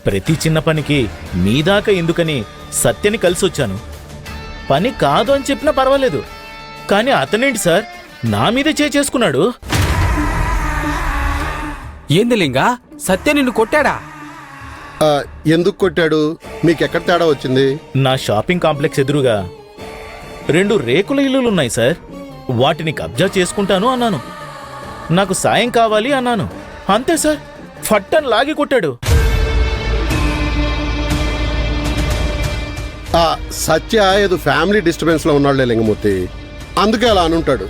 ప్రతి చిన్న పనికి మీ దాకా ఎందుకని సత్యని కలిసొచ్చాను. పని కాదు అని చెప్పినా పర్వాలేదు, కానీ అతనేంటి సార్ నా మీదే చేసుకున్నాడు. ఏంది లింగా, సత్య నిన్ను కొట్టాడా? ఎందుకు కొట్టాడు? మీకెక్కడ తేడా వచ్చింది? నా షాపింగ్ కాంప్లెక్స్ ఎదురుగా 2 రేకుల ఇల్లులున్నాయి సార్. వాటిని కబ్జా చేసుకుంటాను అన్నాను. నాకు సాయం కావాలి అన్నాను. అంతే సార్, ఫట్టన్ లాగి కొట్టాడు. సత్య ఏదో ఫ్యామిలీ డిస్టర్బెన్స్ లో ఉన్నాడులే లింగమూర్తి, అందుకే అలా అనుంటాడు.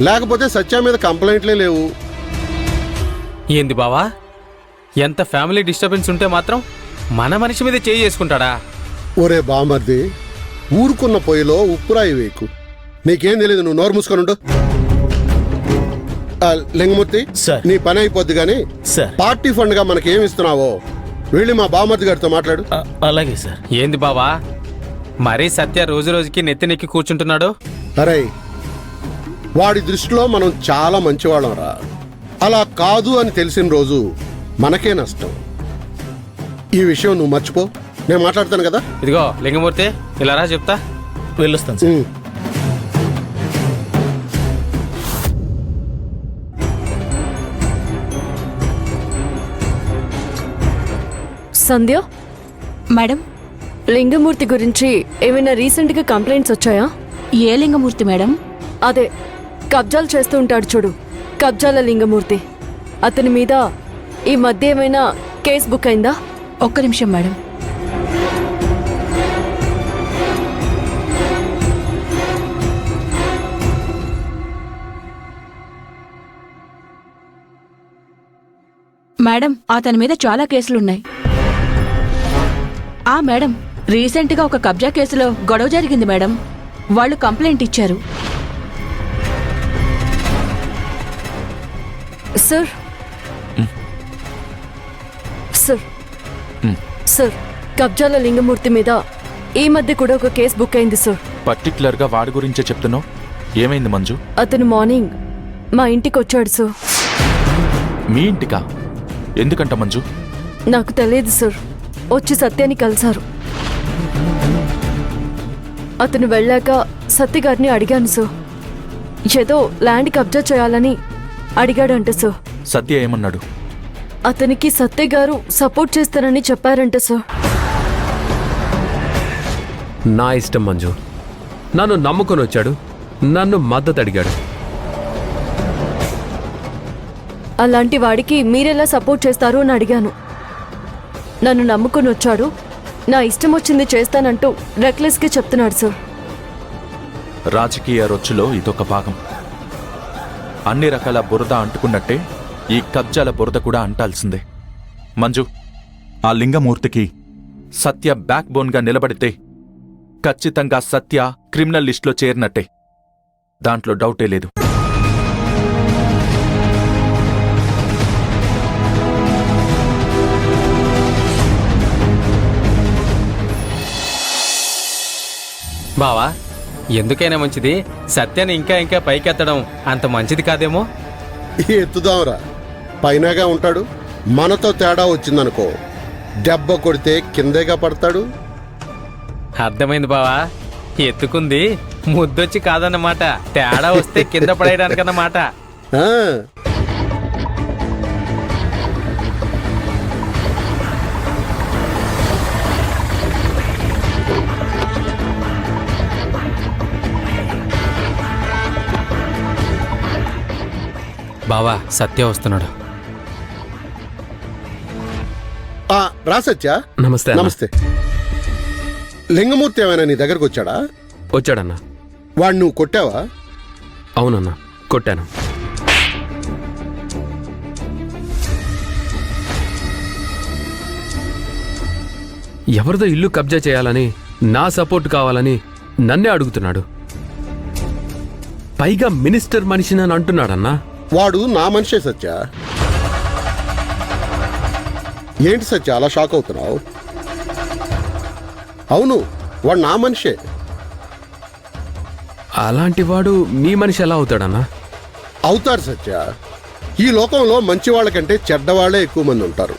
లేకపోతే సత్య మీద కంప్లైంట్లే లేవు. ఏంది బావా, ఎంత ఫ్యామిలీ డిస్టర్బెన్స్ ఉంటే మాత్రం మన మనిషి మీద చేసుకుంటాడా? ఒరే బామర్ది, ఊరుకున్న పొయ్యిలో ఉప్పురాయి వేకు. నీకేం తెలియదు, నువ్వు నోరు మూసుకొని ఉండు. లింగమూర్తి, సార్. నీ పని అయిపోద్ది గాని సార్, పార్టీ ఫండ్ గా మనకేమి ఇస్తున్నావో వెళ్ళి మా బామర్ది గారితో మాట్లాడు. అలాగే సార్. ఏంది బావా, మరీ సత్య రోజు రోజుకి నెత్తినెక్కి కూర్చుంటున్నాడు? అరే, వాడి దృష్టిలో మనం చాలా మంచివాళ్ళం రా. అలా కాదు అని తెలిసిన రోజు మనకే నష్టం. ఈ విషయం నువ్వు మర్చిపో, నేను మాట్లాడతాను కదా. ఇదిగో లింగమూర్తి, ఇలా రా చెప్తా. వెళ్ళొస్తాను సార్. సంధ్య మేడం, లింగమూర్తి గురించి ఏమైనా రీసెంట్ గా కంప్లైంట్స్ వచ్చాయా? ఏ లింగమూర్తి మేడం? అదే కబ్జాలు చేస్తూ ఉంటాడు చూడు, కబ్జాల లింగమూర్తి. అతని మీద ఈ మధ్య ఏమైనా కేసు బుక్ అయిందా? ఒక్క నిమిషం మేడం. మేడం, అతని మీద చాలా కేసులున్నాయి. మేడం, రీసెంట్ గా ఒక కబ్జా కేసులో గొడవ జరిగింది మేడం. వాళ్ళు కంప్లైంట్ ఇచ్చారు. సార్ సార్ సార్ కబ్జాల లింగమూర్తి మీద ఈ మధ్య కూడా ఒక కేసు బుక్ అయింది సార్. పర్టికులర్ గా వాడి గురించే చెప్తున్నావు. ఏమైంది మంజు? అతను మార్నింగ్ మా ఇంటికి వచ్చాడు సార్. మీ ఇంటికా? ఎందుకంట మంజు? నాకు తెలియదు సార్. వచ్చి సత్యాన్ని కలిశారు. అతను వెళ్ళాక సత్య గారిని అడిగాను సార్. ఏదో ల్యాండ్ కబ్జా చేయాలని అడిగాడంట సార్. సత్య ఏమన్నాడు? అతనికి సత్య గారు సపోర్ట్ చేస్తారని చెప్పారంట సార్. నా ఇష్టం మంజు. నన్ను నమ్ముకొని వచ్చాడు, నన్ను మద్దతు అడిగాడు. అలాంటి వాడికి మీరెలా సపోర్ట్ చేస్తారు అని అడిగాను. నన్ను నమ్ముకొని వచ్చాడు, నా ఇష్టం వచ్చింది చేస్తానంటూ రెక్లెస్గా చెప్తున్నాడు సార్. రాజకీయ రొచ్చులో ఇదొక భాగం. అన్ని రకాల బురద అంటుకున్నట్టే ఈ కబ్జాల బురద కూడా అంటాల్సిందే. మంజు, ఆ లింగమూర్తికి సత్య బ్యాక్ బోన్గా నిలబడితే ఖచ్చితంగా సత్య క్రిమినల్ లిస్టులో చేరినట్టే. దాంట్లో డౌటే లేదు. బావా, ఎందుకైనా మంచిది సత్యాన్ని ఇంకా ఇంకా పైకెత్తడం అంత మంచిది కాదేమో. ఎత్తుదాంరా, పైనగా ఉంటాడు. మనతో తేడా వచ్చిందనుకో, దెబ్బ కొడితే కిందేగా పడతాడు. అర్థమైంది బావా, ఎత్తుకుంది ముద్దొచ్చి కాదన్నమాట, తేడా వస్తే కింద పడేయడానికన్నమాట. బావా, సత్య వస్తున్నాడు. రా సత్య. నమస్తే. నమస్తే. లింగమూర్తి ఏమైనా నీ దగ్గరకు వచ్చాడా? వచ్చాడన్నా. వాడు నువ్వు కొట్టావా? అవునన్నా, కొట్టాను. ఎవరిదో ఇల్లు కబ్జా చేయాలని, నా సపోర్ట్ కావాలని నన్నే అడుగుతున్నాడు. పైగా మినిస్టర్ మనిషిని అని అంటున్నాడన్నా. వాడు నా మనిషే సత్య. ఏంటి సత్య అలా షాక్ అవుతున్నావు? అవును, వాడు నా మనిషే. అలాంటి వాడు మీ మనిషి ఎలా అవుతాడన్నా? అవుతారు సత్య. ఈ లోకంలో మంచి వాళ్ళకంటే చెడ్డవాళ్లే ఎక్కువ మంది ఉంటారు.